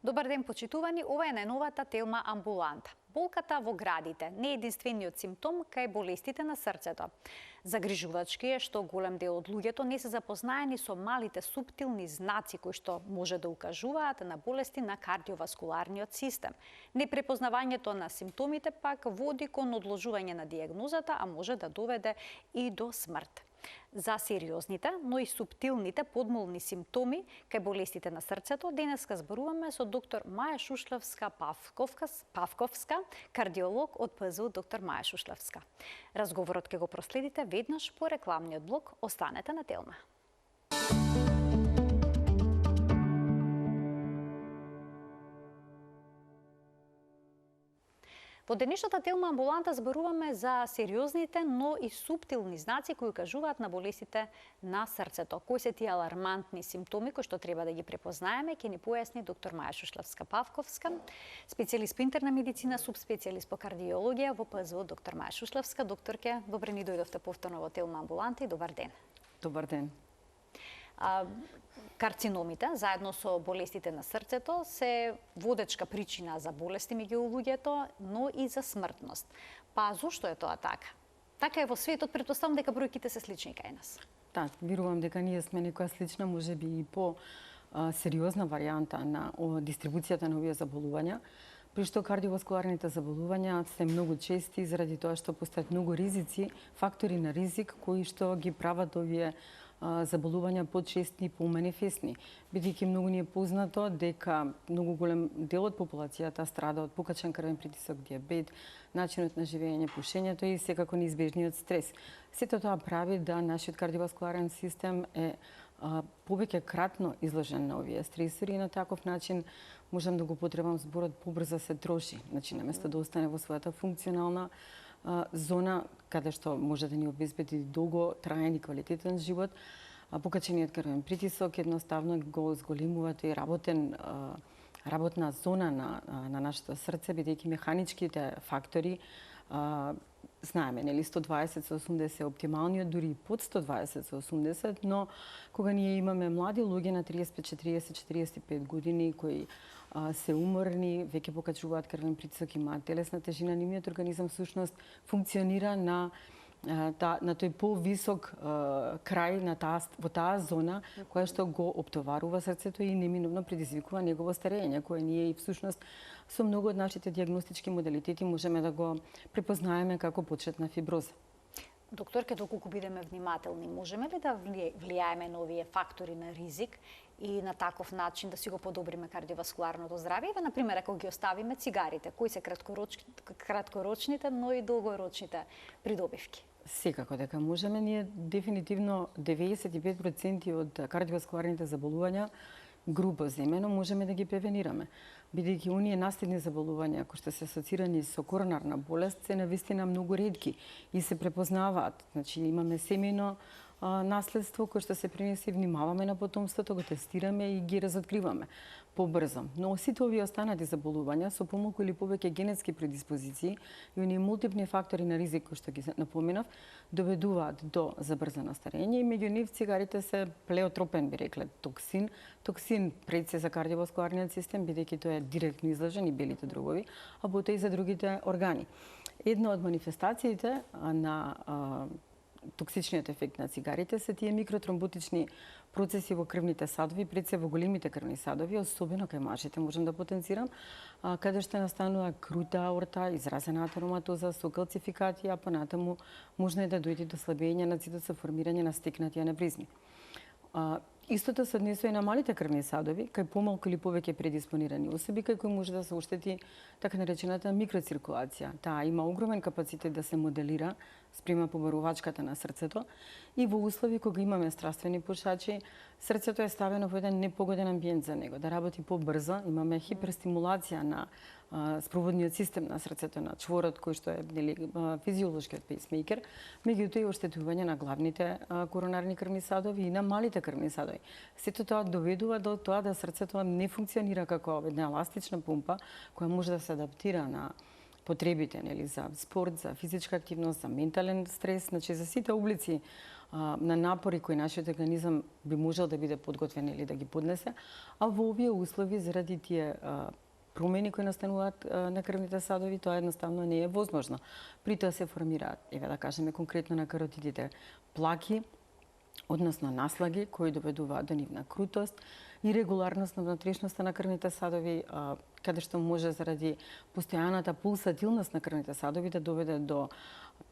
Добар ден, почитувани, ова е најновата Телма амбуланта. Болката во градите не е единствениот симптом кај болестите на срцето. Загрижувачки е што голем дел од луѓето не се запознаени со малите суптилни знаци кои што може да укажуваат на болести на кардиоваскуларниот систем. Непрепознавањето на симптомите пак води кон одложување на дијагнозата, а може да доведе и до смрт. За сериозните, но и суптилните подмолни симптоми кај болестите на срцето денеска зборуваме со доктор Маја Шушлевска-Павковска, кардиолог од ПЗУ доктор Маја Шушлевска. Разговорот ќе го проследите веднаш по рекламниот блок. Останете на Телма. Во денешната Телма амбуланта зборуваме за сериозните, но и суптилни знаци кои кажуваат на болестите на срцето. Кои се тие алармантни симптоми кои што треба да ги препознаеме, ќе ни појасни доктор Маја Шушлевска-Павковска, специјалист по интерна медицина, субспецијалист по кардиологија во ПЗУ доктор Маја Шушлевска. Докторке, добре ни дојдовте повторно во Телма амбуланта и добар ден. Добар ден. Карциномите, заедно со болестите на срцето, се водечка причина за болести меѓу луѓето, но и за смртност. Па зошто е тоа така? Така е во светот, претпоставам дека бројките се слични кај нас. Да, верувам дека ние сме некоја слична, можеби и по сериозна варијанта на дистрибуцијата на овие заболувања, при што кардиоваскуларните заболувања се многу чести заради тоа што постојат многу ризици, фактори на ризик кои што ги прават овие заболувања почести и поманифестни. Бидејќи многу ни е познато дека многу голем дел од популацијата страда од покачен крвен притисок, дијабет, начинот на живење, пушењето и секако неизбежниот стрес. Сето тоа прави да нашиот кардиоваскуларен систем е повеќе кратно изложен на овие стресори и на таков начин можам да го потребам зборот побрзо се троши. Значи, наместо да остане во својата функционална зона каде што може да ни обезбеди долго траен и квалитетен живот, покачениот крвен притисок едноставно го зголемува тој работна зона на нашето срце, бидејќи механичките фактори знаеме, нели 120 со 80 е оптималниот, дури и под 120 со 80, но кога ние имаме млади луѓе на 35, 40, 45 години кои се уморни, веќе покачуваат крвен притисок, имаат телесна тежина, нивниот организам всушност функционира на тој повисок крај во таа зона која што го оптоварува срцето и неминовно предизвикува негово старење, кое ние и всушност со многу од нашите дијагностички модалитети можеме да го препознаеме како почетна фиброза. Докторке, доколку бидеме внимателни, можеме ли да влијаеме на овие фактори на ризик и на таков начин да си го подобриме кардиоваскуларното здравје? Ева, например, ако ги оставиме цигарите, кои се краткорочните, но и долгорочните придобивки? Секако дека можеме. Ние дефинитивно 95% од кардиоваскуларните заболувања група земено можеме да ги превенираме. Бидејќи оние наследни заболувања кои што се асоцирани со коронарна болест се навистина многу ретки и се препознаваат. Значи имаме семејно наследство кое што се пренесе, внимаваме на потомството, го тестираме и ги разоткриваме побрзо. Но сите овие останати заболувања со помалку или повеќе генетски предиспозиции и оние мултипни фактори на ризик кои што ги напоменав доведуваат до забрзано старење и меѓу нив цигарите се плеотропен, би рекле, токсин пред се за кардиоваскуларниот систем, бидејќи тој е директно изложен и белите дробови, а потоа и за другите органи. Една од манифестациите на токсичниот ефект на цигарите се тие микротромботични процеси во крвните садови, пред се во големите крвни садови, особено кај мажите можам да потенцирам, каде што настанува крута аорта, изразена атероматоза со калцификација, а понатаму можно е да дојде до слабење на цитот со формирање на стекнати аневризми. Истото се однесува и на малите крвни садови, кај помалку или повеќе предиспонирани особи, кај кои може да се оштети така наречената микроциркулација. Таа има огромен капацитет да се моделира спрема побарувачката на срцето и во услови кога имаме страствени пушачи, срцето е ставено во еден непогоден амбиент за него, да работи побрзо, имаме хиперстимулација на спроводниот систем на срцето, на чворот кој што е физиолошкиот пейсмейкер, меѓутоа и оштетување на главните коронарни крвни садови и на малите крвни садови. Сето тоа доведува до тоа да срцето не функционира како една еластична помпа која може да се адаптира на потребите, нели, за спорт, за физичка активност, за ментален стрес, значи за сите облици на напори кои нашиот организам би можел да биде подготвен или да ги поднесе, а во овие услови заради тие промени кои настануваат на крвните садови, тоа едноставно не е возможно. При тоа се формираат, еве да кажеме конкретно на каротидите, плаки, односно наслаги кои доведуваат до нивна крутост, ирегуларност на внатрешноста на крвните садови, каде што може заради постојаната пулсатилност на крвните садови да доведе до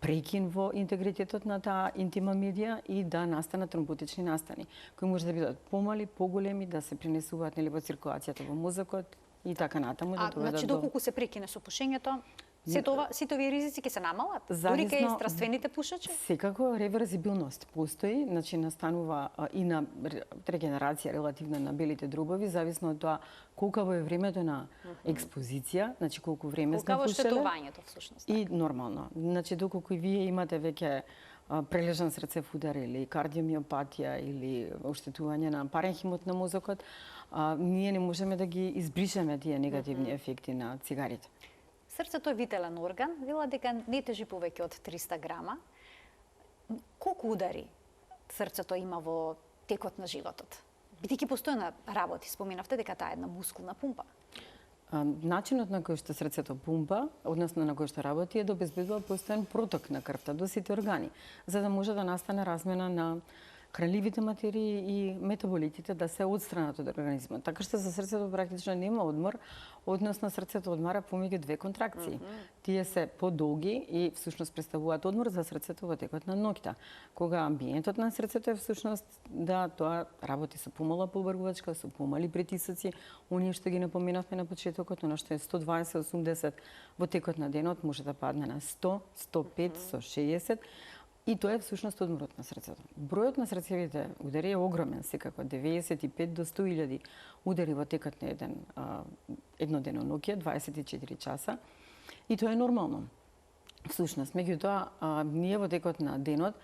прекин во интегритетот на таа интима медија и да настанат тромботични настани, кои може да бидат помали, поголеми, да се пренесуваат нели во циркулацијата во мозокот и така натаму да доведат значи доколку се прекине со пушењето, сите овие ризици ќе се намалат? Дури кај страствените пушачи? Секако реверзибилност постои, значи настанува и на регенерација релативно на белите друбови, зависно од тоа колкаво е времето на експозиција, значи колку време сме пушеле. Колкаво штетувањето всушност. И нормално. Значи доколку и вие имате веќе прележан срцев удар или кардиомиопатија или оштетување на паренхимот на мозокот, ние не можеме да ги избришеме тие негативни ефекти на цигарите. Срцето е вителен орган, вела дека не тежи повеќе од 300 грама. Колку удари срцето има во текот на животот? Бидејќи постојано работи, споменавте дека таа е една мускулна пумпа. Начинот на кој што срцето пумпа, односно на кој што работи, е да обезбедува постојан проток на крвта до сите органи, за да може да настане размена на хранливите материи и метаболитите да се отстранат од организмот. Така што за срцето практично нема одмор, односно срцето одмара помеѓу две контракции. Тие се подолги и всушност представуваат одмор за срцето во текот на ноќта. Кога амбиентот на срцето е всушност да тоа работи со помала побргувачка, со помали притисоци, оние што ги напоменавме на почетокот, она што е 120-80 во текот на денот може да падне на 100, 105, 160. И тоа е всушност одморот на срцето. Бројот на срцевите удари е огромен, секако 95 до 100.000 удари во текот на едно деноноќе, 24 часа. И тоа е нормално. Всушност, меѓутоа, ние во текот на денот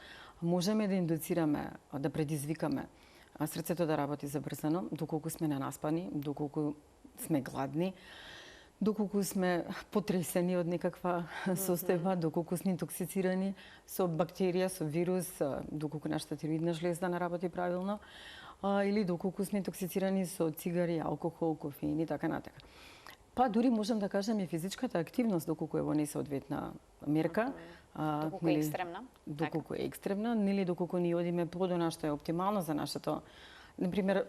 можеме да индуцираме, да предизвикаме срцето да работи забрзано, доколку сме ненаспани, доколку сме гладни, доколку сме потресени од некаква состојба, доколку сме интоксицирани со бактерија, со вирус, доколку нашата тироидна жлезда не работи правилно, или доколку сме интоксицирани со цигари, алкохол, кофеин и така натака. Па дури можам да кажам и физичката активност, доколку е во несоодветна мерка, доколку е екстремна. Доколку е екстремна, нели доколку ни одиме подона што е оптимално за нашето. Например,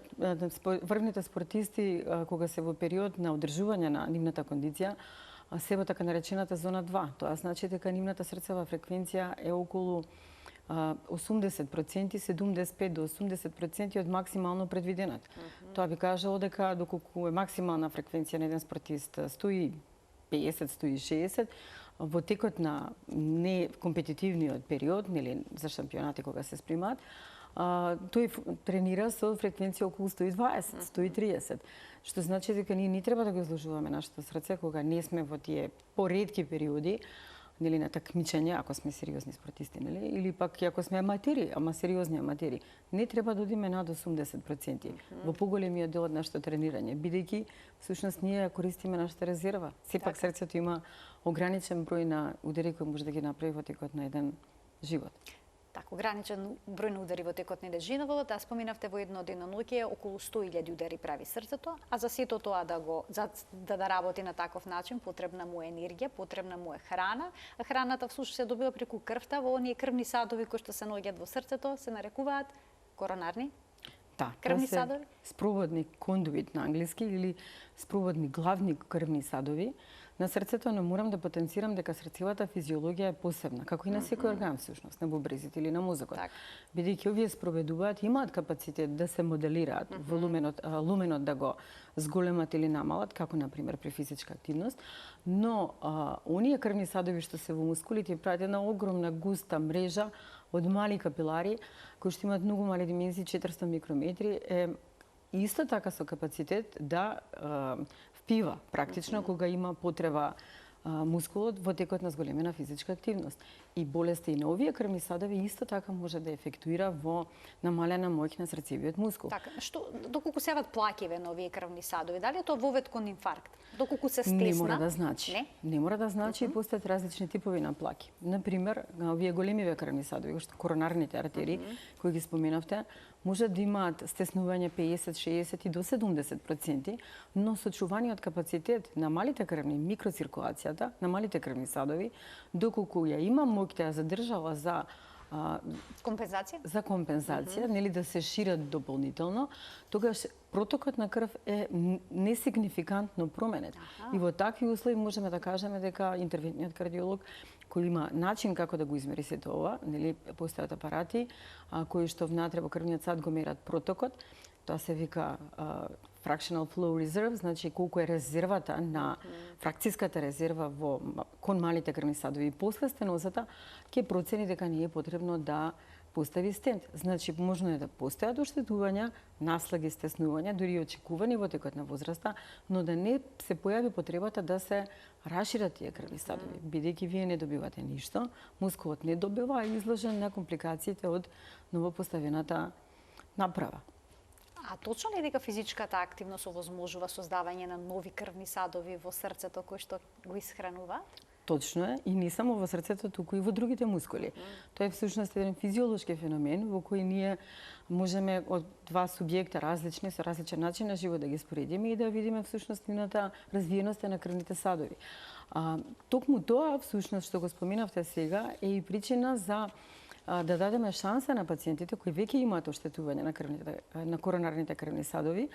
врвните спортисти, кога се во период на одржување на нивната кондиција, се во така наречената зона 2. Тоа значи дека нивната срцева фреквенција е околу 80%, 75 до 80% од максимално предвидената. Тоа би кажало дека доколку е максимална фреквенција на еден спортист 150, 160, во текот на некомпетитивниот период, нели за шампионати кога се спремаат, тој тренира со фреквенција околу 120, 130, што значи дека ние не треба да го изложуваме нашето срце кога не сме во тие поретки периоди, нели на такмичење, ако сме сериозни спортисти, нели, или пак ако сме аматери, ама сериозни аматери, не треба да одиме над 80% во поголемиот дел од нашето тренирање, бидејќи всушност ние користиме нашата резерва. Сепак срцето има ограничен број на удари кои може да ги направи во текот на еден живот. Така, ограничен број на удари во текот на еден живот, да споменавте во едно деноноќе околу 100.000 удари прави срцето, а за сето тоа да работи на таков начин, потребна му е енергија, потребна му е храна, а храната всушност се добива преку крвта во оние крвни садови кои што се наоѓаат во срцето, се нарекуваат коронарни крвни садови. Спроводни кондуит на англиски или спроводни главни крвни садови на срцето, но морам да потенцирам дека срцевата физиологија е посебна, како и на секој орган всушност, на бубрезите или на мозокот. Бидејќи овие спроведуваат, имаат капацитет да се моделираат во луменот да го зголемат или намалат, како на пример при физичка активност, но оние крвни садови што се во мускулите прават една огромна густа мрежа од мали капилари кои што имаат многу мали димензии, 400 микрометри, е исто така со капацитет да впива практично кога има потреба мускулот во текот на зголемена физичка активност. и болести и на овие крвни садови исто така може да ефектуира во намалена моќ на срцевиот мускул. Така, доколку се јават плаќиве на овие крвни садови, дали е тоа вовед кон инфаркт? Доколку се стесна? Не мора да значи. Не мора да значи и постојат различни типови на плаки. Например, овие големиве крвни садови, што коронарните артерии, кои ги споменавте, може да имаат стеснување 50, 60 и до 70%, но сочуваниот капацитет на малите крвни, микроциркулацијата, на малите крвни садови, доколку ја има моќ да ја задржава за компензација, нели да се шират дополнително, тогаш протокот на крв е несигнификантно променет. И во такви услови можеме да кажеме дека интервентниот кардиолог кој има начин како да го измери сето ова, нели постојат апарати кои што внатре во крвниот сад го мерат протокот, тоа се вика fractional flow reserve, значи колку е резервата на фракцијската резерва кон малите крвни садови. После стенозата ќе процени дека не е потребно да постави стент. Значи можно е да постојат оштетувања, наслаги, стеснувања, дури и очекувани во текот на возраста, но да не се појави потребата да се расшират тие крвни садови, бидејќи вие не добивате ништо, мускулот не добива, а е изложен на компликациите од новопоставената направа. А точно ли дека физичката активност овозможува создавање на нови крвни садови во срцето кои што го исхрануваат? Точно е, и не само во срцето, туку и во другите мускули. Тоа е всушност еден физиолошки феномен во кој ние можеме од два субјекта различни со различен начин на живот да ги споредиме и да видиме всушност нивната развиеност на крвните садови. Токму тоа всушност што го споменавте сега е и причина за да дадеме шанса на пациентите кои веќе имаат оштетување на коронарните крвни садови,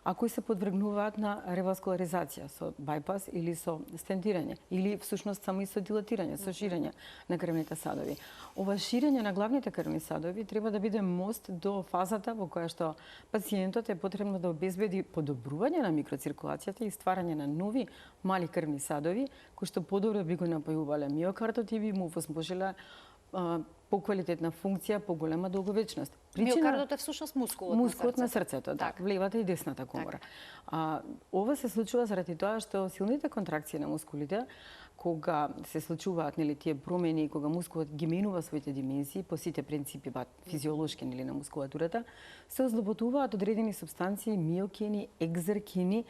а кои се подвргнуваат на реваскуларизација со байпас или со стентирање, или всушност само и со дилатирање, со ширење на крвните садови. Ова ширење на главните крвни садови треба да биде мост до фазата во која што пациентот е потребно да обезбеди подобрување на микроциркулацијата и стварање на нови мали крвни садови, кои што подобро би го напојувале миокардот и би му возможеле поквалитетна функција, поголема долговечност. Миокардот е всушност мускулот на срцето, да, левата и десната комора. Ова се случува заради тоа што силните контракции на мускулите, кога се случуваат нели тие промени, кога мускулот ги менува своите димензии по сите принципи физиолошки нели на мускулатурата, се озлоботуваат одредени супстанции, миокини, екзеркини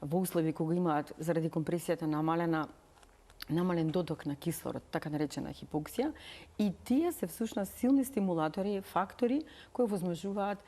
во услови кога имаат заради компресијата намален доток на кислород, така наречена хипоксија, и тие се всушност силни стимулатори, фактори кои возможуваат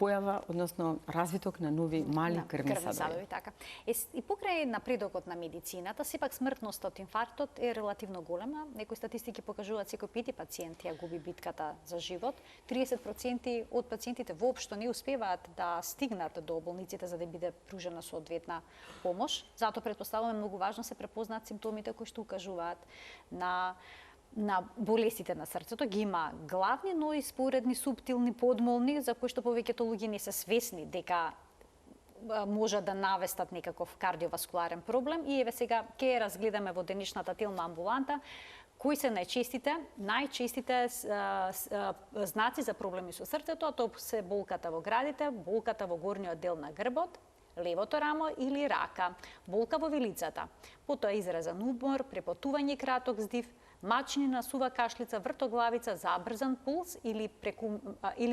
појава, односно развиток на нови мали крвни садови. Така. И покрај напредокот на медицината, сепак смртноста од инфарктот е релативно голема. Некои статистики покажуваат секој пети пациент ја губи битката за живот. 30% од пациентите воопшто не успеваат да стигнат до болниците за да биде пружена соодветна помош. Затоа претпоставуваме многу важно се препознаат симптомите кои што укажуваат на болестите на срцето. Ги има главни, но и споредни, суптилни, подмолни, за кои што повеќето луѓе не се свесни дека може да навестат некаков кардиоваскуларен проблем. И еве сега ќе разгледаме во денешната телна амбуланта кои се најчестите знаци за проблеми со срцето, а тоа се болката во градите, болката во горниот дел на грбот, левото рамо или рака, болка во вилицата, потоа изразен умор, препотување краток здив, мачнина, сува кашлица, вртоглавица, забрзан пулс или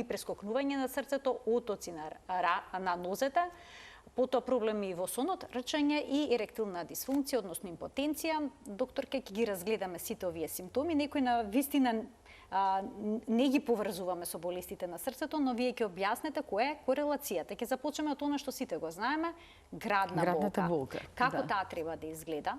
прескокнување на срцето, отоци на нозете, потоа проблеми во сонот, рчење и еректилна дисфункција, односно импотенција. Докторка, ќе ги разгледаме сите овие симптоми. Некои на вистина не ги поврзуваме со болестите на срцето, но вие ќе објаснете која е корелацијата. Ќе започнеме од она што сите го знаеме, градната болка. Како таа треба да изгледа?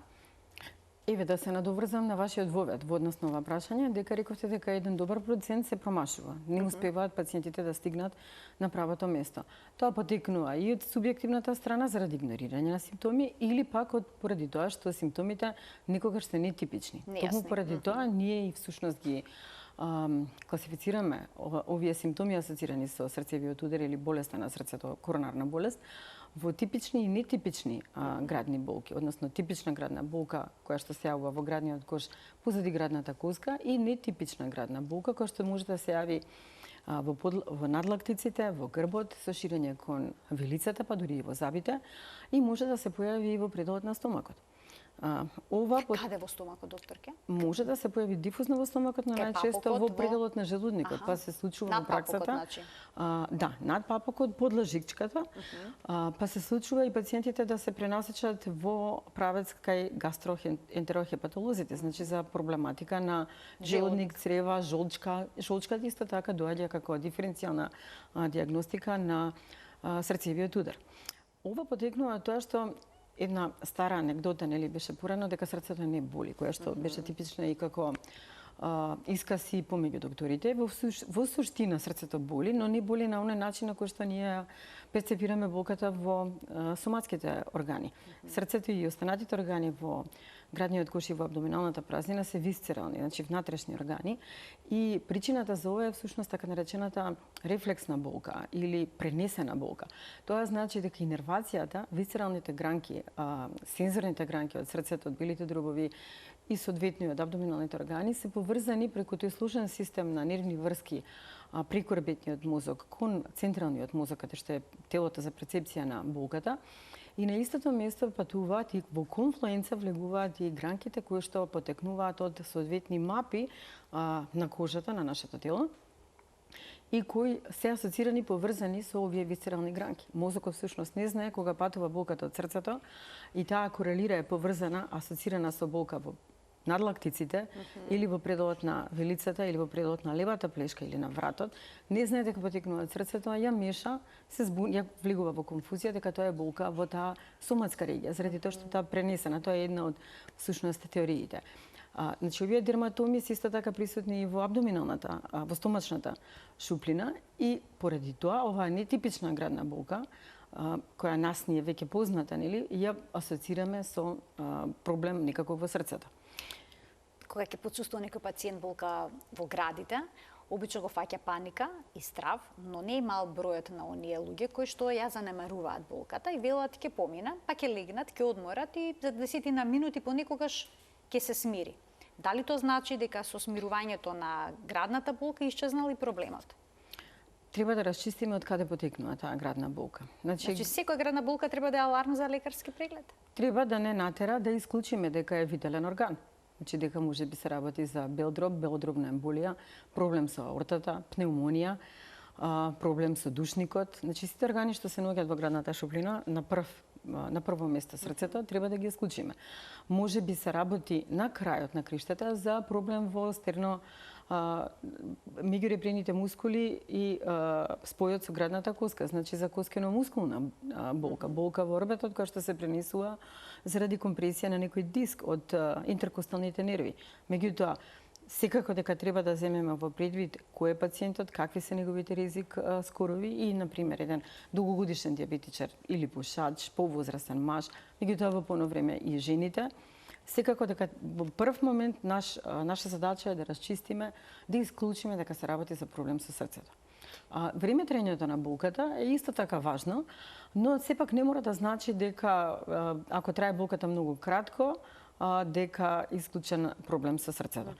Еве да се надоврзам на вашиот вовед во однос на ова прашање, дека рековте дека еден добар процент се промашува. Не успеваат пациентите да стигнат на правото место. Тоа потекнува и од субјективната страна заради игнорирање на симптоми или пак поради тоа што симптомите никогаш се нетипични. Токму поради тоа ние и всушност ги класифицираме овие симптоми асоцирани со срцевиот удар или болеста на срцето, коронарна болест, во типични и нетипични градни болки, односно типична градна болка која што се јавува во градниот кош позади градната коска и нетипична градна болка која што може да се јави во надлактиците, во грбот, со ширење кон вилицата, па дури и во забите, и може да се појави и во пределот на стомакот. Ова Каде во стомакот, докторке? може да се појави дифузно во стомакот, но Кај најчесто папокот, во пределот на желудникот, па се случува Над во праксата. папокот, значи. Да, над папокот, под лажичката, па се случува и пациентите да се пренасечат во правец кај гастроентерохепатолозите, значи за проблематика на желудник, црева, жолчка. Жолчката исто така доаѓа како диференцијална диагностика на срцевиот удар. Ова потекнува тоа што една стара анегдота, нели, беше порано дека срцето не боли, која што беше типична и како искаси помеѓу докторите. Во суштина срцето боли, но не боли на оној начин на кој што ние перцепираме болката во соматските органи. Срцето и останатите органи во градниот кош и во абдоминалната празнина се висцерални, значи внатрешни органи, и причината за ова е всушност така наречената рефлексна болка или пренесена болка. Тоа значи дека инервацијата, висцералните гранки, сензорните гранки од срцето, од белите дробови и соодветно од абдоминалните органи се поврзани преку тој сложен систем на нервни врски преку ребетниот мозок кон централниот мозок, каде што е телото за перцепција на болката. И на истото место патуваат и во конфлуенца влегуваат и гранките кои што потекнуваат од соодветни мапи на кожата на нашето тело и кои се асоцирани поврзани со овие висцерални гранки. Мозокот всушност не знае кога патува болката од срцето и таа корелира е поврзана, асоцирана со болка во надлактиците или во пределот на вилицата или во пределот на левата плешка или на вратот, не знае дека потекнува од срцето, а ја меша, ја влегува во конфузија дека тоа е болка во таа соматска регија, заради тоа што таа пренесена, тоа е една од всушност теориите. Значи, овие дерматоми се исто така присутни и во абдоминалната, во стомачната шуплина и поради тоа оваа нетипична градна болка, која нас ни е веќе позната, нели, ја асоцираме со проблем некако во срцето. Кога ќе почувствува некој пациент болка во градите, обично го фаќа паника и страв, но не е мал бројот на оние луѓе кои што ја занемаруваат болката и велат ќе помине, па ќе легнат, ќе одморат и за 10 минути понекогаш ќе се смири. Дали тоа значи дека со смирувањето на градната болка исчезнал и проблемот? Треба да расчистиме од каде потекнува таа градна болка. Значи секоја градна болка треба да е аларм за лекарски преглед? Треба да не натера да исклучиме дека е витален орган. Значи дека може би се работи за белодробна емболија, проблем со аортата, пнеумонија, проблем со душникот. Значи сите органи што се наоѓаат во градната шуплина на прво место срцето треба да ги исклучиме. Може би се работи на крајот на криштата за проблем во меѓуребрените мускули и спојот со градната коска, значи за коскено-мускулна болка, болка во орбитот која што се пренесува заради компресија на некој диск од интеркосталните нерви. Меѓутоа, секако дека треба да земеме во предвид кој е пациентот, какви се неговите ризик скорови и, например, еден дугогодишен диабетичар или пушач, повозрастен маж, меѓутоа во поно време и жените, секако дека во прв момент наша задача е да расчистиме, да исклучиме дека се работи за проблем со срцето. Време траењето на болката е исто така важно, но сепак не мора да значи дека ако трае болката многу кратко, дека исклучен проблем со срцето.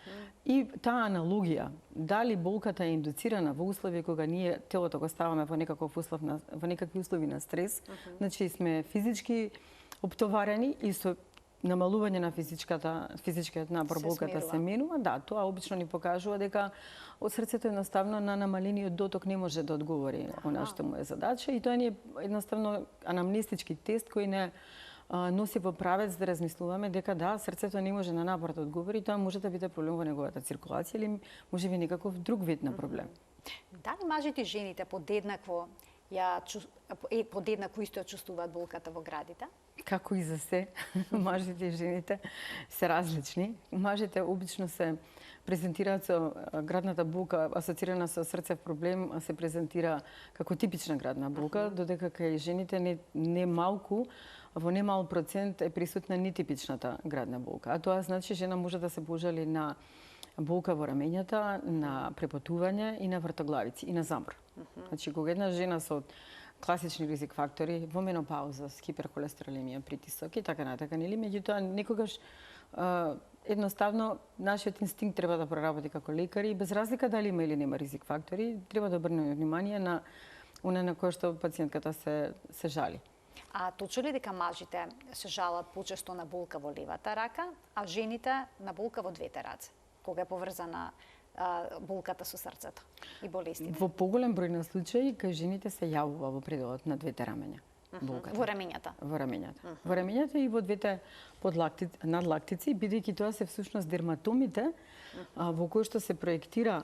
И таа аналогија, дали болката е индуцирана во услови кога ние телото го ставаме во некакви услови на стрес, значи сме физички оптоварени и со намалување на физичкиот напор болката се менува, да, тоа обично ни покажува дека од срцето едноставно на намалениот доток не може да одговори она што му е задача и тоа ни е едноставно анамнестички тест кој не носи во правец да размислуваме дека да, срцето не може на напор да одговори, тоа може да биде проблем во неговата циркулација или може би некаков друг вид на проблем. Дали мажите и жените подеднакво исто чувствуваат болката во градите? Како и за се, мажите и жените се различни. Мажите обично се презентираат со градната болка асоцирана со срцев проблем, се презентира како типична градна болка, додека кај жените не малку, во немал процент е присутна нетипичната градна болка. А тоа значи жена може да се пожали на болка во рамењата, на препотување и на вртоглавици и на замор. Значи кога една жена со класични ризик фактори во менопауза, с хиперхолестеролемија, притисок и така натака, нели, меѓутоа некогаш едноставно нашиот инстинкт треба да проработи како лекари, без разлика дали има или нема ризик фактори, треба да обрнеме внимание на она на кое што пациентката се жали. А точно ли дека мажите се жалат почесто на болка во левата рака, а жените на болка во двете раце? Кога е поврзана болката со срцето и болестите? Во поголем број на случаи кај жените се јавува во пределот на двете рамења. Болката. Во рамењата? Во рамењата. Во рамењата и во двете надлактици, бидејќи тоа се всушност дерматомите во кои што се проектира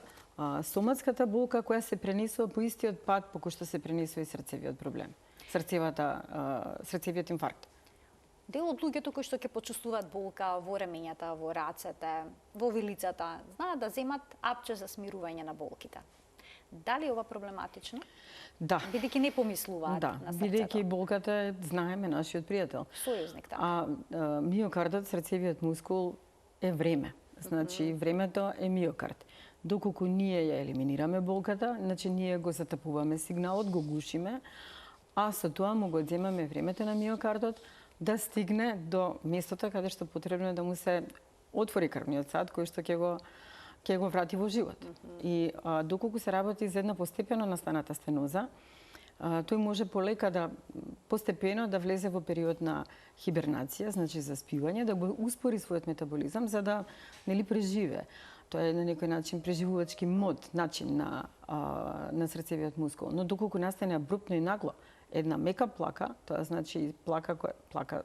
соматската болка која се пренесува по истиот пат по кој што се пренесува и срцевиот проблем. Срцевиот инфаркт. Дел од луѓето кои што ќе почувствуваат болка во рамењата, во рацете, во вилицата, знаат да земат апче за смирување на болките. Дали е ова проблематично? Да. Бидејќи не помислуваат на срцето. Бидејќи болката е, знаеме, нашиот пријател. Сојузник, да. Миокардот, срцевиот мускул е време. Значи, времето е миокард. Доколку ние ја елиминираме болката, значи ние го затапуваме сигналот, го гушиме, а со тоа му го земаме времето на миокардот да стигне до местото каде што потребно е да му се отвори крвниот сад, кој што ќе го врати во живот. И доколку се работи за една постепено настаната стеноза, тој може полека да постепено да влезе во период на хибернација, значи за спивање, да го успори својот метаболизам за да нели преживее. Тоа е на некој начин преживувачки мод, начин на срцевиот мускул. Но доколку настане абруптно и нагло една мека плака, тоа значи плака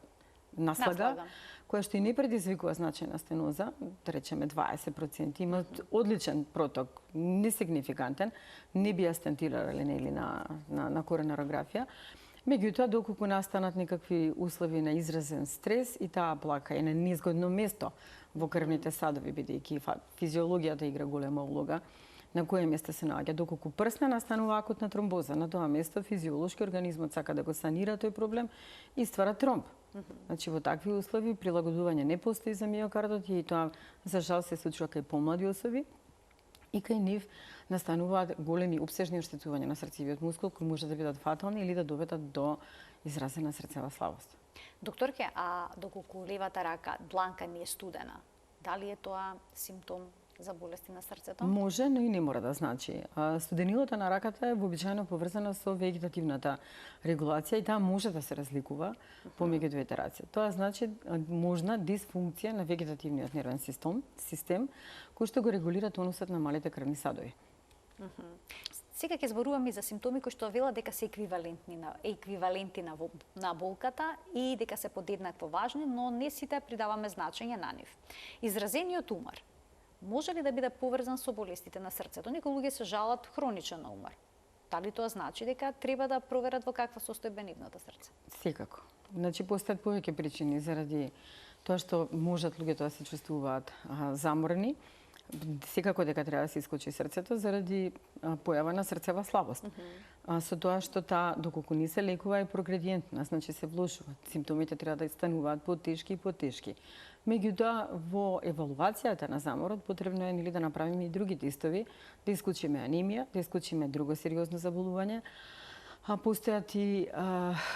наслага, која што и не предизвикува значајна стеноза, да речеме 20%, има одличен проток, несигнификантен, не би ја стентирале нели на коронарографија. Меѓутоа, доколку настанат некакви услови на изразен стрес и таа плака е на неизгодно место во крвните садови, бидејќи физиологијата игра голема улога, на кое место се наоѓа. Доколку прсне настанува акутна тромбоза, на тоа место физиолошки организмот сака да го санира тој проблем и ствара тромб. Значи, во такви услови прилагодување не постои за миокардот и тоа, за жал, се случува кај помлади особи и кај нив настануваат големи обсежни оштетувања на срцевиот мускул кои може да бидат фатални или да доведат до изразена срцева слабост. Докторке, а доколку левата рака дланка ми е студена, дали е тоа симптом за болести на срцето? Може, но и не мора да значи. Студенилото на раката е вообичаено поврзана со вегетативната регулација и таа може да се разликува помеѓу двете раце. Тоа значи можна дисфункција на вегетативниот нервен систем кој што го регулира тонусот на малите крвни садови. Сега ќе зборуваме за симптоми кои што велат дека се еквиваленти на болката и дека се подеднакво важни, но не сите придаваме значење на нив. Изразениот умор може ли да биде поврзан со болестите на срцето? Некои луѓе се жалат хроничен на умор. Дали тоа значи дека треба да проверат во каква состојба е нивното срце? Секако. Значи, постојат повеќе причини заради тоа што можат луѓето да се чувствуваат заморени. Секако дека треба да се искочи срцето заради појава на срцева слабост. Со тоа што таа, доколку не се лекува, е прогредиентна, значи се влошува. Симптомите треба да стануваат потешки и потешки. Меѓутоа, во евалуацијата на заморот потребно е нели да направиме и други тестови, да исклучиме анемија, да исклучиме друго сериозно заболување. Постојат и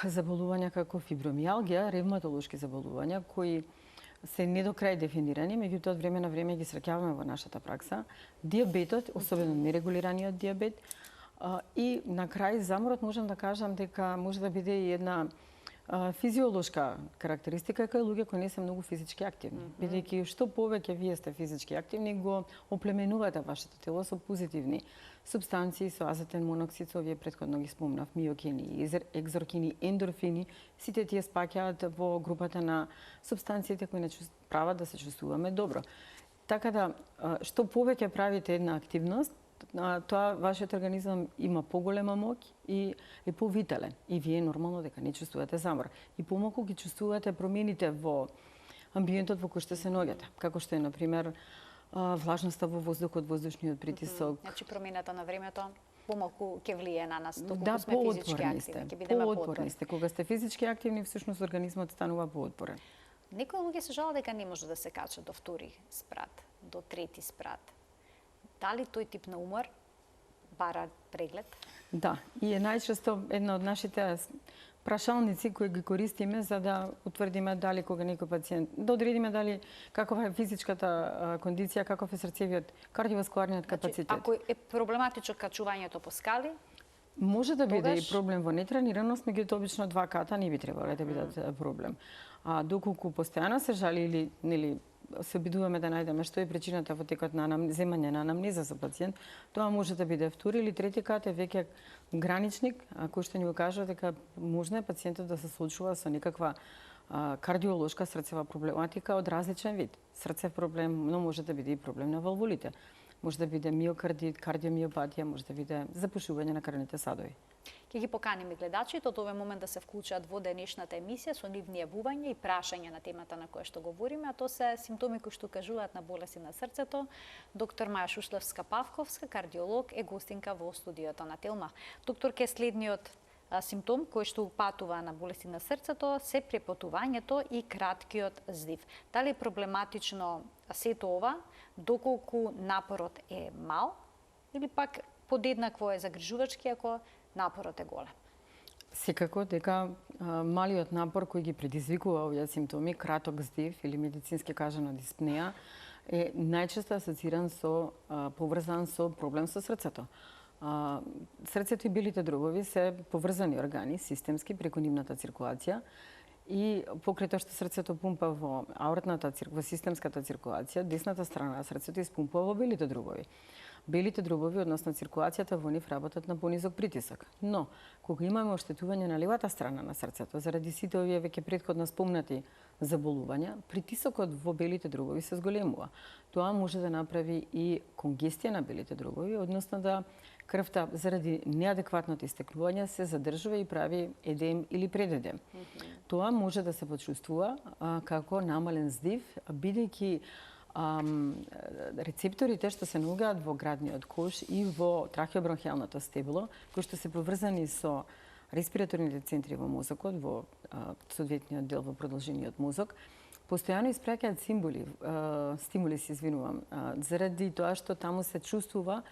заболувања како фибромијалгија, ревматолошки заболувања кои се не до крај дефинирани, меѓутоа од време на време ги среќаваме во нашата пракса. Диабетот, особено нерегулираниот диабет, и на крај заморот можам да кажам дека може да биде и една физиолошка карактеристика кај луѓе кои не се многу физички активни. Бидејќи што повеќе вие сте физички активни, го оплеменувате вашето тело со позитивни супстанции, со азотен моноксид, со овие претходно ги спомнав, миокини, екзоркини, ендорфини, сите тие спаќаат во групата на супстанциите кои прават да се чувствуваме добро. Така да, што повеќе правите една активност, тоа вашиот организам има поголема моќ и е повитален. И вие нормално дека не чувствувате замор. И помалку ги чувствувате промените во амбиентот во кој што се наоѓате. Како што е, например, влажноста во воздухот, воздушниот притисок. Значи промената на времето помалку ќе влие на нас, доколку да, сме физички активни, ќе бидеме поотпорни. Кога сте физички активни, всушност организмот станува поотпорен. Некои луѓе се жалат дека не може да се качат до втори спрат, до трети спрат. Дали тој тип на умор бара преглед? Да, и е најчесто една од нашите прашалници кои ги користиме за да утврдиме дали кога некој пациент, да одредиме дали какова е физичката кондиција, каков е срцевиот, кардиоваскуларниот капацитет. Значи, ако е проблематично качувањето по скали, Може да биде и Тогаш- проблем во нетренираност, меѓутоа обично 2 ката не би требало да бидат проблем. А доколку постојано се жали или нели се обидуваме да најдеме што е причината во текот на земање на анамнеза за пациент, тоа може да биде втори или трети кат е веќе граничник, кој што ни го кажа дека можно е пациентот да се соочува со некаква кардиолошка срцева проблематика од различен вид. Срцев проблем, но може да биде и проблем на валвулите. Може да биде миокардит, кардиомиопатија, може да биде запушување на крвните садови. Ќе ги поканиме гледачите од овој момент да се вклучат во денешната емисија со нивни јавувања и прашања на темата на која што говориме, а тоа се симптоми кои што кажуваат на болести на срцето. Доктор Маја Шушлевска-Павковска, кардиолог, е гостинка во студиото на Телма. Доктор, ке следниот симптом кој што упатува на болести на срцето се препотувањето и краткиот здив. Дали е проблематично сето ова, доколку напорот е мал или пак подеднакво е загрижувачки ако напорот е голем? Секако дека малиот напор кој ги предизвикува овие симптоми, краток здив или медицински кажано диспнеја, е најчесто асоциран со поврзан со проблем со срцето. Срцето и белите дробови се поврзани органи системски преку нивната циркулација и покрај тоа што срцето пумпа во во системската циркулација, десната страна на срцето испумпува во белите дробови. Белите дробови, односно циркулацијата во нив, работат на понизок притисок. Но, кога имаме оштетување на левата страна на срцето, заради сите овие веќе претходно спомнати заболувања, притисокот во белите дробови се зголемува. Тоа може да направи и конгестија на белите дробови, односно да крвта заради неадекватното истекнување се задржува и прави едем или предедем. Тоа може да се почувствува како намален здив, бидејќи рецепторите што се наоѓаат во градниот кош и во трахеобронхијалното стебло, кои што се поврзани со респираторните центри во мозокот, во соодветниот дел во продолжениот мозок, постојано испраќаат стимули, заради тоа што таму се чувствува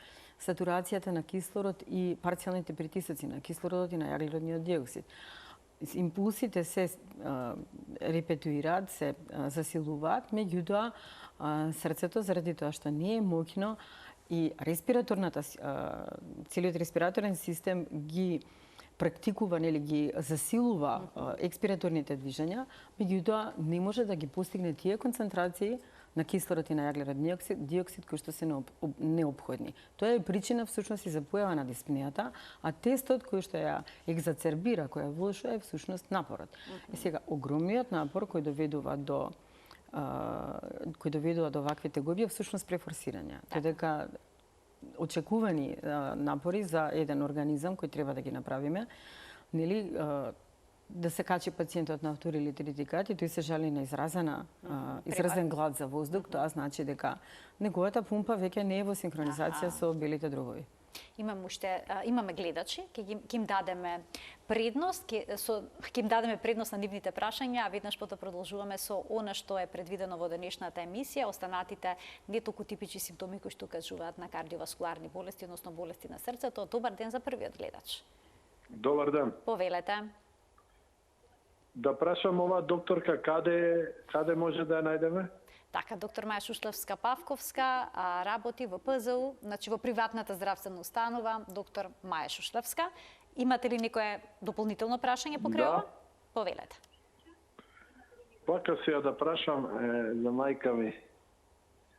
сатурацијата на кислород и парцијалните притисоци на кислородот и на јаглеродниот диоксид. Импулсите се репетуираат, се засилуваат, меѓутоа срцето, заради тоа што не е моќно и целиот респираторен систем ги практикува, нели ги засилува експираторните движења, меѓутоа не може да ги постигне тие концентрации на кислород и на јаглероден диоксид кои што се неопходни. Тоа е причина всушност и за појава на диспнејата, а тестот кој што ја екзацербира, кој ја влошува е всушност напорот. И сега огромниот напор кој доведува до овакви тегоби е всушност префорсирање. Додека очекувани напори за еден организам кој треба да ги направиме, нели да се качи пациентот на втори или трети кат и тој се жали на изразен глад за воздух, тоа значи дека неговата пумпа веќе не е во синхронизација со белите дробови. Имаме гледачи, ќе им дадеме предност, ќе им дадеме предност на нивните прашања, а веднаш потоа продолжуваме со она што е предвидено во денешната емисија, останатите не толку типични симптоми кои што кажуваат на кардиоваскуларни болести, односно болести на срцето. Добар ден за првиот гледач. Добар ден. Повелете. Да прашам ова докторка каде може да ја најдеме? Така, доктор Маја Шушлевска-Павковска работи во ПЗУ, значи во приватната здравствена установа, доктор Маја Шушлевска. Имате ли некое дополнително прашање покрај ова? Повелете. Пака сега да прашам за мајка ми.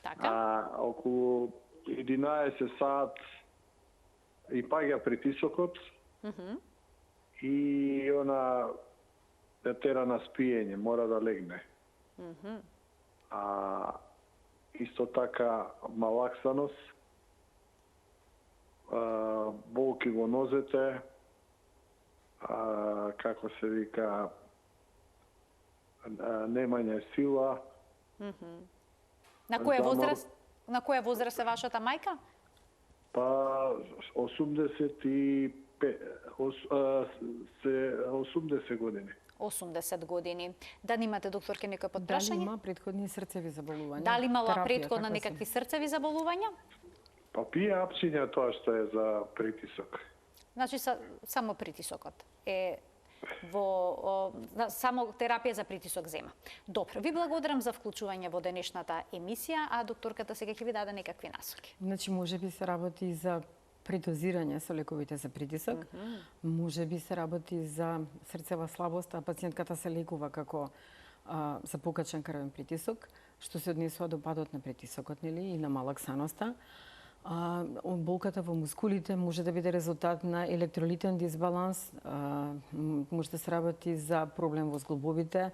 Така. Околу 11 саат и паѓа притисокот и она ја тера на спиење, мора да легне. Исто така малаксаност, болки во нозете, како се вика, немање сила. На која возраст е вашата мајка? Па 80 години. 80 години. Дали имате, докторке, некој подпрашање? Дали има претходни срцеви заболувања? Дали имала претходно некакви срцеви заболувања? Па пие апсиња тоа што е за притисок. Значи само притисокот е само терапија за притисок зема. Добро, ви благодарам за вклучување во денешната емисија, а докторката сега ќе ви даде некакви насоки. Значи можеби се работи за предозирање со лековите за притисок. Може би се работи за срцева слабост, а пациентката се лекува како за покачен крвен притисок, што се однесува до падот на притисокот, нели, и на малаксаноста. Болката во мускулите може да биде резултат на електролитен дисбаланс, може да се работи за проблем во зглобовите,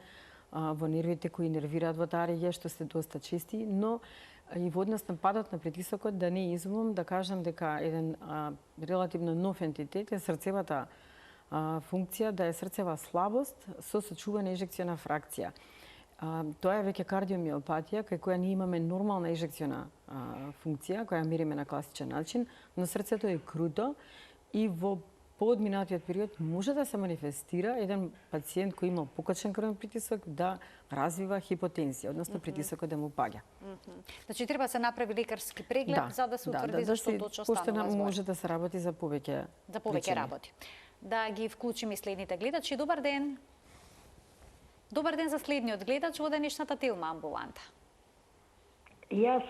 во нервите кои нервираат во таа регија, што се доста чести, но и во однос на падот на притисокот да не изумам да кажам дека еден релативно нов ентитет е срцевата функција, да е срцева слабост со сочувана ежекциона фракција. Тоа е веќе кардиомиопатија, кај која ние имаме нормална ежекциона функција, која мериме на класичен начин, но срцето е круто и во поодминатиот период може да се манифестира еден пациент кој има покачен крвен притисок да развива хипотензија, односно притисокот да му паѓа. Значи треба да се направи лекарски преглед за да се утврди зашто точно станува збор. Може да се работи за повеќе работи. Да ги вклучиме следните гледачи. Добар ден. Добар ден за следниот гледач во денешната Телма амбуланта. Јас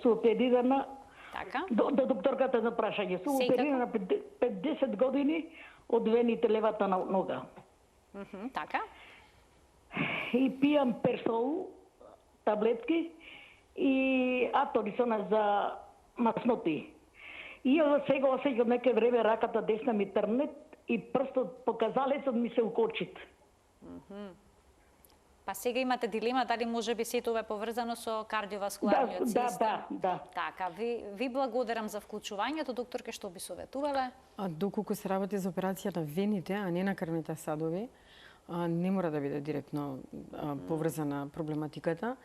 сум оперирана. Така. До докторката за прашање. Сум оперирана 50 години од вените левата на нога. Така. И пијам персол, таблетки и аторисона за масноти. И ја сега осеќам некој време раката десна ми трне и прстот показалецот ми се укочит. Па сега имате дилема дали може би сето ова е поврзано со кардиоваскуларниот систем. Да. Така, ви благодарам за вклучувањето, докторке, што би советувале? Доколку се работи за операција на вените, а не на крвните садови, не мора да биде директно поврзана проблематиката.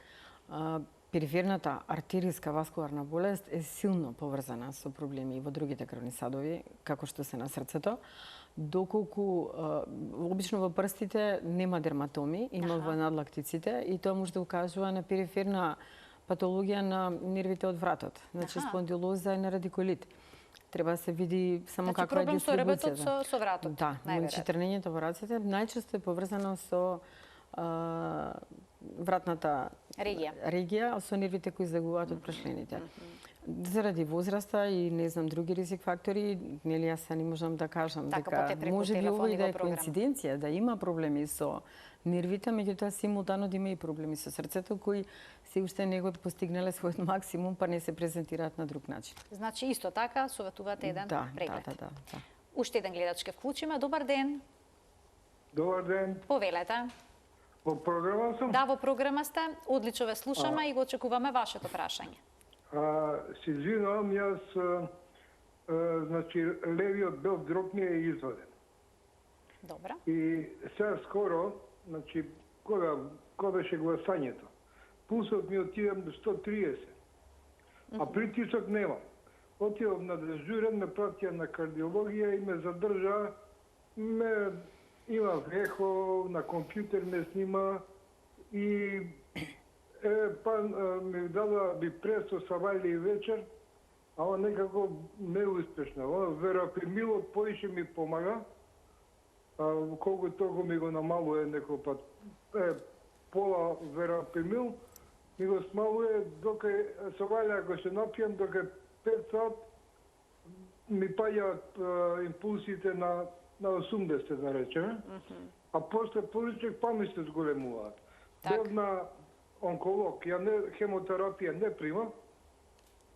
Периферната артеријска васкуларна болест е силно поврзана со проблеми во другите крвни садови, како што се на срцето. Доколку обично во прстите нема дерматоми, има во надлактиците и тоа може да укажува на периферна патологија на нервите од вратот, значи спондилоза и на радикулит. Треба да се види само каква е дистрибуцијата. Проблем со ребетот со вратот. Да, значи трнењето во рацете најчесто е поврзано со вратната регија, со нервите кои излегуваат од прашлените. Заради возраста и не знам други ризик фактори, нели јас не можам да кажам дека може би ова и да е коинциденција, да има проблеми со нервите, меѓутоа симултано да има и проблеми со срцето кои се уште не го постигнале својот максимум, па не се презентираат на друг начин. Значи исто така советувате еден преглед. Да. Уште еден гледач ке вклучиме. Добар ден. Добар ден. Повелете. Во програма сум? Да, во програма сте. Одлично ве слушаме и го очекуваме вашето прашање. Се извинувам, јас значи левиот бел дроб ми е изваден. Добро. И сега скоро, значи кога беше гласањето, пулсот ми отиде 130, а притисок нема. Отидов на дежурен, ме пратија на кардиологија и ме задржа, има ехо, на компјутер ме снима и ми дава бипресо савајле и вечер, ама некако неуспешно. Верапимилот поише ми помага, колку толку ми го намалува некој пат. Пола верапимил ми го смалува, дока савајле ако се напијам, дока 5 сат ми паѓаат импулсите на 80, да речеме, а после поличек па ми се зголемуваат. Бев на онколог, ја хемотерапија не примам,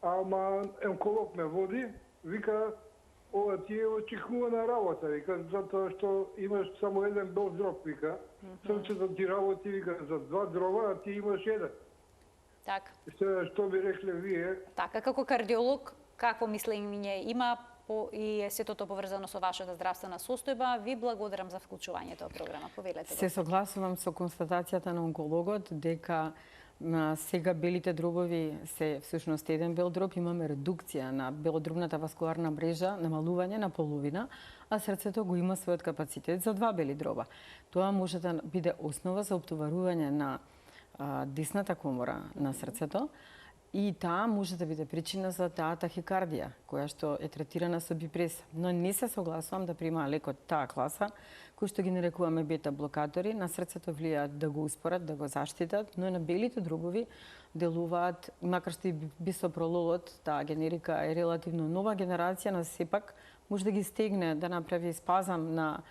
ама онколог ме води, вика, ова ти е очекувана работа, вика, затоа што имаш само еден бел дроб, вика, срцето ти работи, вика, за 2 дроба, а ти имаш еден. Така. Што би рекле вие? Така, како кардиолог, какво мислење има и сетото поврзано со вашата здравствена состојба, ви благодарам за вклучувањето во програма. Повелете. Се согласувам со констатацијата на онкологот дека сега белите дробови се всушност еден бел дроб, имаме редукција на белодробната васкуларна мрежа, намалување на половина, а срцето го има својот капацитет за 2 бели дроба. Тоа може да биде основа за оптоварување на десната комора на срцето И таа може да биде причина за таа тахикардија, која што е третирана со бипрес. Но не се согласувам да прима лекот таа класа, кои што ги нарекуваме бета-блокатори, на срцето влијаат да го успорат, да го заштитат, но на белите дробови делуваат, макар што и бисопрололот, таа генерика е релативно нова генерација, но сепак може да ги стегне да направи спазам на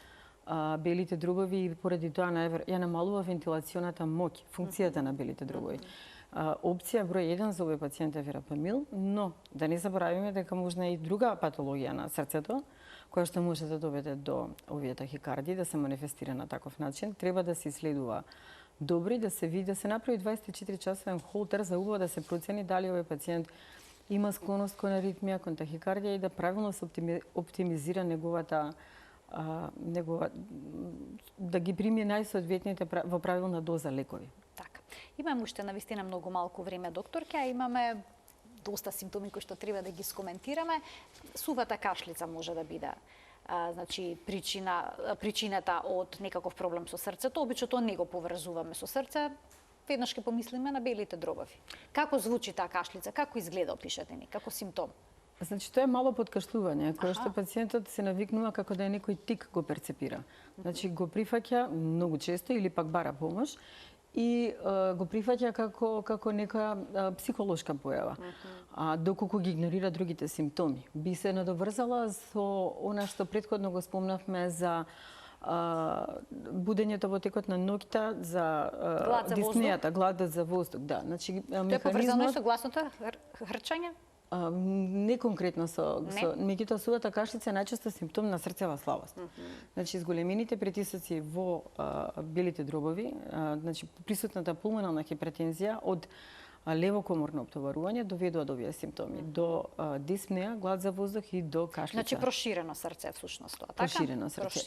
белите дробови и поради тоа ја намалува вентилационата моќ, функцијата на белите дробови. Опција број 1 за овој пациент е верапамил, но да не заборавиме дека можна и друга патологија на срцето, која што може да доведе до овие тахикардии, да се манифестира на таков начин. Треба да се исследува добри, да се види, да се направи 24-часовен холтер за убаво да се процени дали овој пациент има склоност кон аритмија, кон тахикардија и да правилно се оптимизира неговата да ги прими најсоодветните во правилна доза лекови. Така. Имаме уште навистина многу малку време, докторке, а имаме доста симптоми кои што треба да ги скоментираме. Сувата кашлица може да биде значи причината од некаков проблем со срцето. Обично тоа не го поврзуваме со срце, веднаш ќе помислиме на белите дробови. Како звучи таа кашлица? Како изгледа, опишете ни, како симптом? Значи, тоа е мало подкашлување, кое што пациентот се навикнува како да е некој тик го перцепира. Значи, го прифаќа многу често или пак бара помош и го прифаќа како нека психолошка појава, доколку ги игнорира другите симптоми. Би се надоврзала со она што претходно го спомнавме за будењето во текот на ноќта, за диспнејата, гладот за воздух, да. Значи, тоа е поврзано и со гласното хрчање? Не конкретно со меѓутоа сувата кашлица е најчесто симптом на срцева слабост. Значи, зголемените притисоци во белите дробови, значи присутната пулмонална хипертензија од левокоморно оптоварување доведува до овие симптоми, до диспнеја, глад за воздух и до кашлица. Значи проширено срце всушност тоа, така?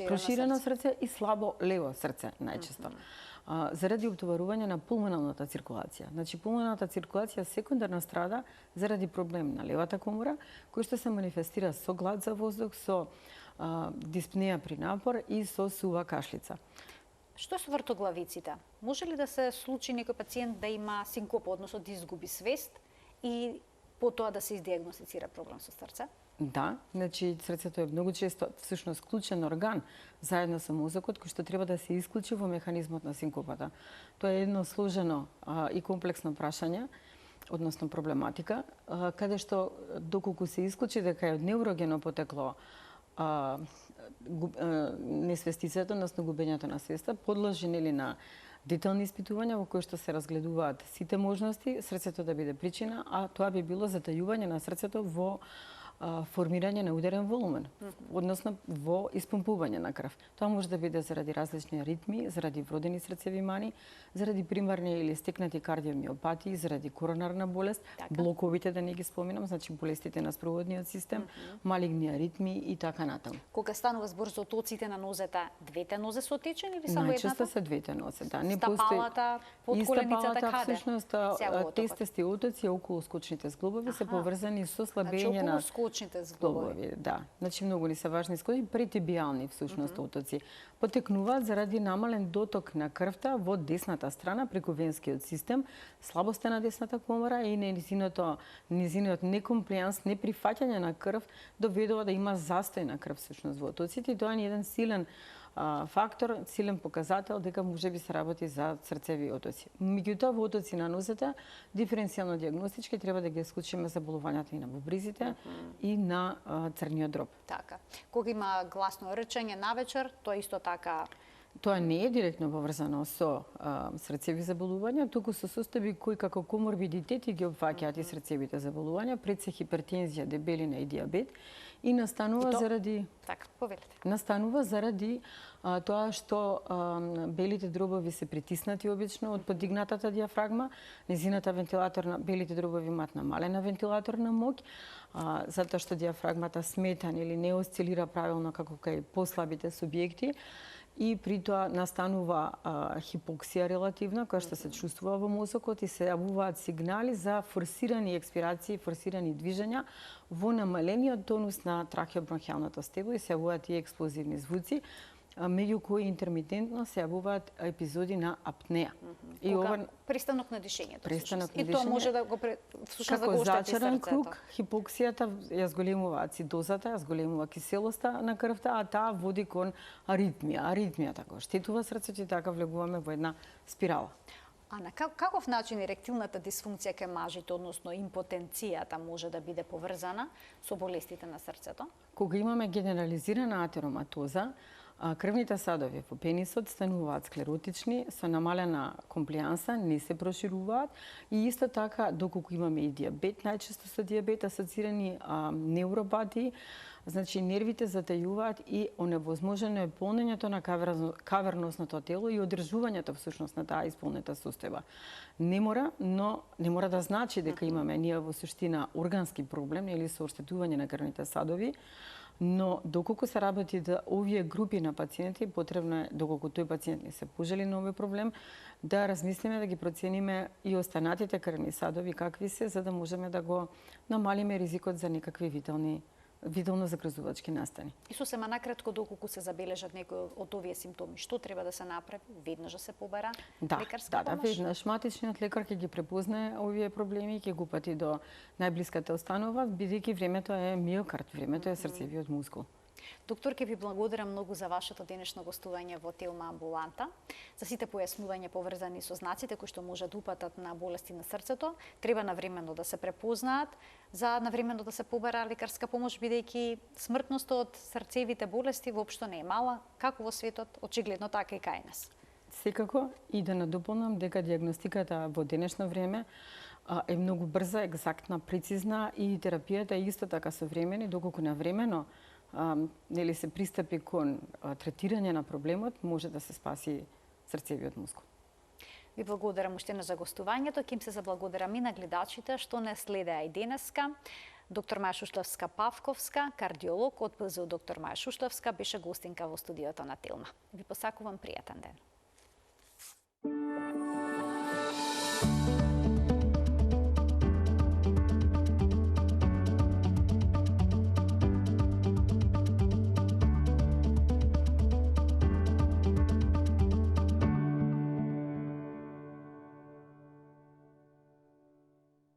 Проширено срце и слабо лево срце најчесто. Заради оптоварување на пулмоналната циркулација. Значи, пулмоналната циркулација секундарно страда заради проблем на левата комора, кој што се манифестира со глад за воздух, со диспнеја при напор и со сува кашлица. Што со вртоглавиците? Може ли да се случи некој пациент да има синкопа, односно да изгуби свест и потоа да се издиагностицира проблем со срце? Да, значи срцето е многу често всушност клучен орган заедно со мозокот кој што треба да се исклучи во механизмот на синкопата. Тоа е едно сложено и комплексно прашање, односно проблематика, каде што доколку се исклучи дека е од неврогено потекло несвестицата, односно губењето на свеста, подложи нели на детални испитувања во кои што се разгледуваат сите можности срцето да биде причина, а тоа би било затајување на срцето во формирање на ударен волумен, односно во испомпување на крв. Тоа може да биде заради различни аритми, заради вродени срцеви мани, заради примарни или стекнати кардиомиопатии, заради коронарна болест, блоковите да не ги споминам, значи болестите на спроводниот систем, малигни аритми и така натаму. Кога станува збор за отоците на нозете, двете нозе се отечени или само едната? Најчесто се двете нозе, да. Не стапалата, подколеницата каде? Всушност, тестести отоци околу скочните зглобови се поврзани со слабење на скочните зглобови. Да, значи многу ни се важни скои, претибиални всушност отоци. Потекнуваат заради намален доток на крвта во десната страна преку венскиот систем, слабоста на десната комора и низиниот некомплијанс, неприфаќање на крв доведува да има застој на крв всушност во отоците и тоа е еден силен фактор, силен показател дека можеби се работи за срцеви отоци. Меѓутоа во отоци на нозете диференцијално диагностички треба да ги исклучиме заболувањата и на бубризите и на црниот дроб. Така. Кога има гласно речење навечер, тоа исто така. Тоа не е директно поврзано со срцеви заболувања, туку со состојби кои како коморбидитети ги опфаќаат и срцевите заболувања, пред се хипертензија, дебелина и диабет и настанува заради тоа што белите дробови се притиснати обично од подигнатата диафрагма, белите дробови имаат намалена вентилаторна моќ, затоа што диафрагмата сметан или не осцилира правилно како кај послабите субјекти. И при тоа настанува хипоксија релативна, која што се чувствува во мозокот и се јавуваат сигнали за форсирани експирации, форсирани движења во намалениот тонус на трахеобронхијалното стебло и се јавуваат и експлозивни звуци. меѓу кои интермитентно се јавуваат епизоди на апнеа. И престанок на дишењето. Престанок на дишење. И тоа може да го всушност да го како оштети зачаран срцето. круг, хипоксијата ја зголемува ацидозата, ја зголемува киселоста на крвта, а таа води кон аритмија. Аритмијата го штетува срцето и така влегуваме во една спирала. А на каков начин еректилната дисфункција кај мажите, односно импотенцијата, може да биде поврзана со болестите на срцето? Кога имаме генерализирана атероматоза, крвните садови во пенисот стануваат склеротични, со намалена комплијанса, не се прошируваат и исто така, доколку имаме и диабет, најчесто со диабет асоцирани невропатии, значи нервите затајуваат и оневозможено е полнењето на каверносното тело и одржувањето всушност на таа исполнета состојба. Не мора да значи дека имаме ние во суштина органски проблем или со оштетување на крвните садови, но доколку се работи да овие групи на пациенти, потребно е, доколку тој пациент не се пожели на овој проблем, да размислиме да ги процениме и останатите крвни садови какви се, за да можеме да го намалиме ризикот за некакви витално загрозувачки настани. И сосема накратко, доколку се забележат некои од овие симптоми, што треба да се направи? Веднаш да се побара лекарска помош? Веднаш матичниот лекар ќе ги препознае овие проблеми и ќе го упати до најблиската установа, бидејќи времето е миокард, времето е срцевиот мускул. Доктор, ке ви благодарам многу за вашето денешно гостување во Телма амбуланта, за сите појаснувања поврзани со знаците кои што може да упатат на болести на срцето. Треба навремено да се препознаат, за навремено да се побара лекарска помош, бидејќи смртноста од срцевите болести воопшто не е мала, како во светот, очигледно така и кај нас. Секако, и да надополнам дека диагностиката во денешно време е многу брза, екзактна, прецизна и терапијата е исто така современа, доколку навремено нели се пристапи кон третирање на проблемот, може да се спаси срцевиот мускул. Ви благодарам уште за гостувањето, ким се заблагодарам и на гледачите што не следеа и денеска. Доктор Маја Шушлевска-Павковска, кардиолог од ПЗУ доктор Маја Шушлевска, беше гостинка во студиото на Телма. Ви посакувам пријатен ден.